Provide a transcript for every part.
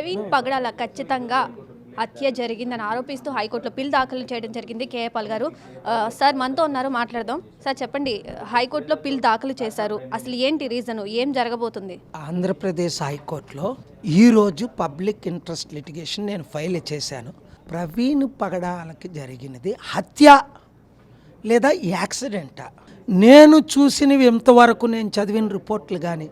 ప్రవీణ్ పగడాల ఖచ్చితంగా హత్య జరిగిందని ఆరోపిస్తూ హైకోర్టులో పిల్ దాఖలు చేయడం జరిగింది. కేఏ పాల్ గారు సార్ మనతో ఉన్నారు, మాట్లాడదాం. సార్ చెప్పండి, హైకోర్టులో పిల్ దాఖలు చేశారు, అసలు ఏంటి రీజన్, ఏం జరగబోతుంది? ఆంధ్రప్రదేశ్ హైకోర్టులో ఈరోజు పబ్లిక్ ఇంట్రెస్ట్ లిటిగేషన్ నేను ఫైల్ చేశాను. ప్రవీణ్ పగడాలకి జరిగినది హత్య లేదా యాక్సిడెంటా? నేను చూసినవి ఇంతవరకు నేను చదివిన రిపోర్ట్లు కానీ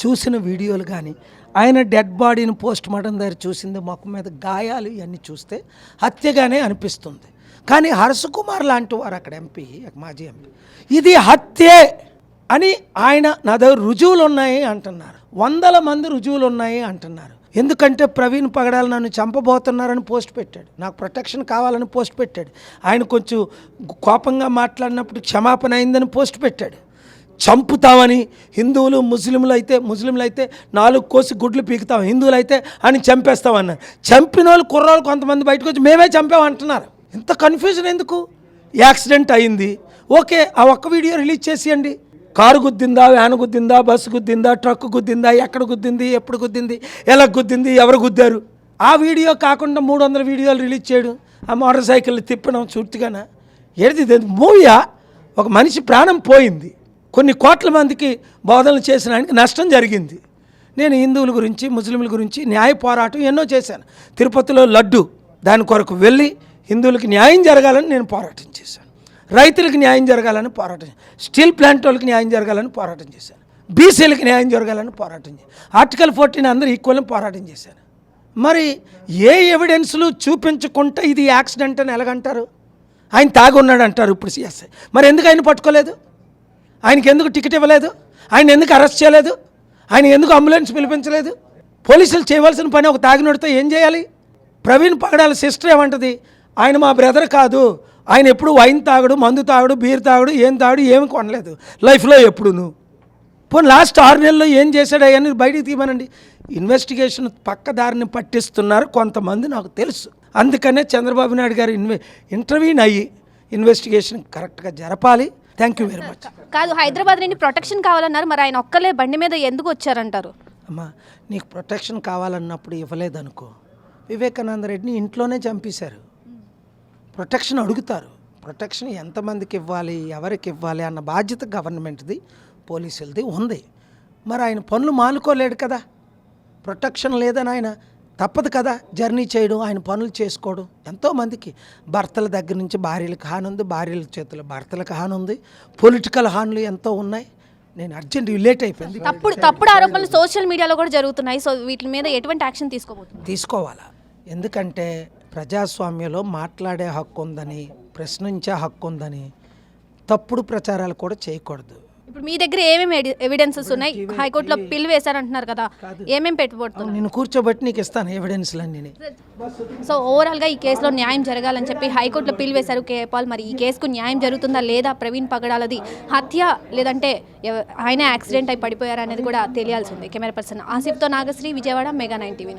చూసిన వీడియోలు కానీ ఆయన డెడ్ బాడీని పోస్ట్ మార్టం దగ్గర చూసింది, మొక్క మీద గాయాలు ఇవన్నీ చూస్తే హత్యగానే అనిపిస్తుంది. కానీ హర్షకుమార్ లాంటి వారు అక్కడ ఎంపీ, మాజీ ఎంపీ, ఇది హత్యే అని ఆయన నా దగ్గర రుజువులు ఉన్నాయి అంటున్నారు. 100 మంది రుజువులు ఉన్నాయి అంటున్నారు. ఎందుకంటే ప్రవీణ్ పగడాల నన్ను చంపబోతున్నారని పోస్ట్ పెట్టాడు, నాకు ప్రొటెక్షన్ కావాలని పోస్ట్ పెట్టాడు. ఆయన కొంచెం కోపంగా మాట్లాడినప్పుడు క్షమాపణ అయిందని పోస్ట్ పెట్టాడు. చంపుతామని హిందువులు ముస్లింలు అయితే 4 కోసి గుడ్లు పీకుతాం, హిందువులు అయితే అని చంపేస్తామన్నారు. చంపిన వాళ్ళు కుర్రోళ్ళు కొంతమంది బయటకు వచ్చి మేమే చంపామంటున్నారు. ఇంత కన్ఫ్యూజన్ ఎందుకు? యాక్సిడెంట్ అయింది, ఓకే, ఆ ఒక్క వీడియో రిలీజ్ చేసేయండి. కారు గుద్దిందా, వ్యాన్ గుద్దిందా, బస్సు గుద్దిందా, ట్రక్ గుద్దిందా, ఎక్కడ గుద్దింది, ఎప్పుడు గుద్దింది, ఎలా గుద్దింది, ఎవరు గుద్దారు, ఆ వీడియో కాకుండా 300 వీడియోలు రిలీజ్ చేయడం, ఆ మోటార్ సైకిల్ తిప్పడం చూర్తిగానా? ఏది మూవీయా? ఒక మనిషి ప్రాణం పోయింది, కొన్ని కోట్ల మందికి బోధనలు చేసిన ఆయనకి నష్టం జరిగింది. నేను హిందువుల గురించి ముస్లింల గురించి న్యాయ పోరాటం ఎన్నో చేశాను. తిరుపతిలో లడ్డు దాని కొరకు వెళ్ళి హిందువులకి న్యాయం జరగాలని నేను పోరాటం చేశాను. రైతులకు న్యాయం జరగాలని పోరాటం చేశాను. స్టీల్ ప్లాంట్ వాళ్ళకి న్యాయం జరగాలని పోరాటం చేశాను. బీసీలకు న్యాయం జరగాలని పోరాటం చేశాను. ఆర్టికల్ 14 అందరూ ఈక్వల్ని పోరాటం చేశాను. మరి ఏ ఎవిడెన్స్లు చూపించకుండా ఇది యాక్సిడెంట్ అని ఎలాగంటారు? ఆయన తాగి ఉన్నాడు అంటారు ఇప్పుడు సిఎస్ఐ. మరి ఎందుకు ఆయన పట్టుకోలేదు? ఆయనకి ఎందుకు టికెట్ ఇవ్వలేదు? ఆయన ఎందుకు అరెస్ట్ చేయలేదు? ఆయన ఎందుకు అంబులెన్స్ పిలిపించలేదు? పోలీసులు చేయవలసిన పని ఒక తాగినోడితో ఏం చేయాలి? ప్రవీణ్ పగడాల సిస్టర్ ఏమంటది, ఆయన మా బ్రదర్ కాదు, ఆయన ఎప్పుడు వైన్ తాగడు, మందు తాగడు, బీర్ తాగడు, ఏం తాగడు, ఏమి కొనలేదు లైఫ్లో ఎప్పుడును. పోనీ లాస్ట్ 6 నెలల్లో ఏం చేశాడు అని బయటికి తీయమనండి. ఇన్వెస్టిగేషన్ పక్కదారిని పట్టిస్తున్నారు కొంతమంది, నాకు తెలుసు. అందుకనే చంద్రబాబు నాయుడు గారు ఇంటర్వ్యూని అయ్యి ఇన్వెస్టిగేషన్ కరెక్ట్గా జరపాలి. Thank you very much. కాదు, హైదరాబాద్ నుండి ప్రొటెక్షన్ కావాలన్నారు, మరి ఆయన ఒక్కలే బండి మీద ఎందుకు వచ్చారంటారు? అమ్మా, నీకు ప్రొటెక్షన్ కావాలన్నప్పుడు ఇవ్వలేదనుకో, వివేకానంద రెడ్డిని ఇంట్లోనే చంపేశారు. ప్రొటెక్షన్ అడుగుతారు. ప్రొటెక్షన్ ఎంతమందికి ఇవ్వాలి, ఎవరికి ఇవ్వాలి అన్న బాధ్యత గవర్నమెంట్ది, పోలీసులది ఉంది. మరి ఆయన పనులు మానుకోలేడు కదా, ప్రొటెక్షన్ లేదని ఆయన తప్పదు కదా జర్నీ చేయడం, ఆయన పనులు చేసుకోవడం. ఎంతోమందికి భర్తల దగ్గర నుంచి భార్యలకు హాని ఉంది, భార్యల చేతుల భర్తలకు హాని ఉంది, పొలిటికల్ హానులు ఎంతో ఉన్నాయి. నేను అర్జెంట్ లేట్ అయిపోయింది. తప్పుడు ఆరోపణలు సోషల్ మీడియాలో కూడా జరుగుతున్నాయి. సో వీటి మీద ఎటువంటి యాక్షన్ తీసుకోవాలా? ఎందుకంటే ప్రజాస్వామ్యంలో మాట్లాడే హక్కు ఉందని, ప్రశ్నించే హక్కు ఉందని తప్పుడు ప్రచారాలు కూడా చేయకూడదు. ఇప్పుడు మీ దగ్గర ఏమేమి ఎవిడెన్సెస్ ఉన్నాయి? హైకోర్టులో పిల్ వేశారంటున్నారు కదా, ఏమేమి పెట్టుబడుతుంది? నేను కూర్చోబెట్టి నీకు ఇస్తాను ఎవిడెన్స్లన్నీ. సో ఓవరాల్గా ఈ కేసులో న్యాయం జరగాలని చెప్పి హైకోర్టులో పిల్ వేశారు కేఏ పాల్. మరి ఈ కేసుకు న్యాయం జరుగుతుందా లేదా, ప్రవీణ్ పగడాలది హత్య లేదంటే ఆయన యాక్సిడెంట్ అయి పడిపోయారా అనేది కూడా తెలియాల్సి ఉంది. కెమెరా పర్సన్ ఆసిఫ్తో నాగశ్రీ, విజయవాడ, మెగా 9 టీవీ.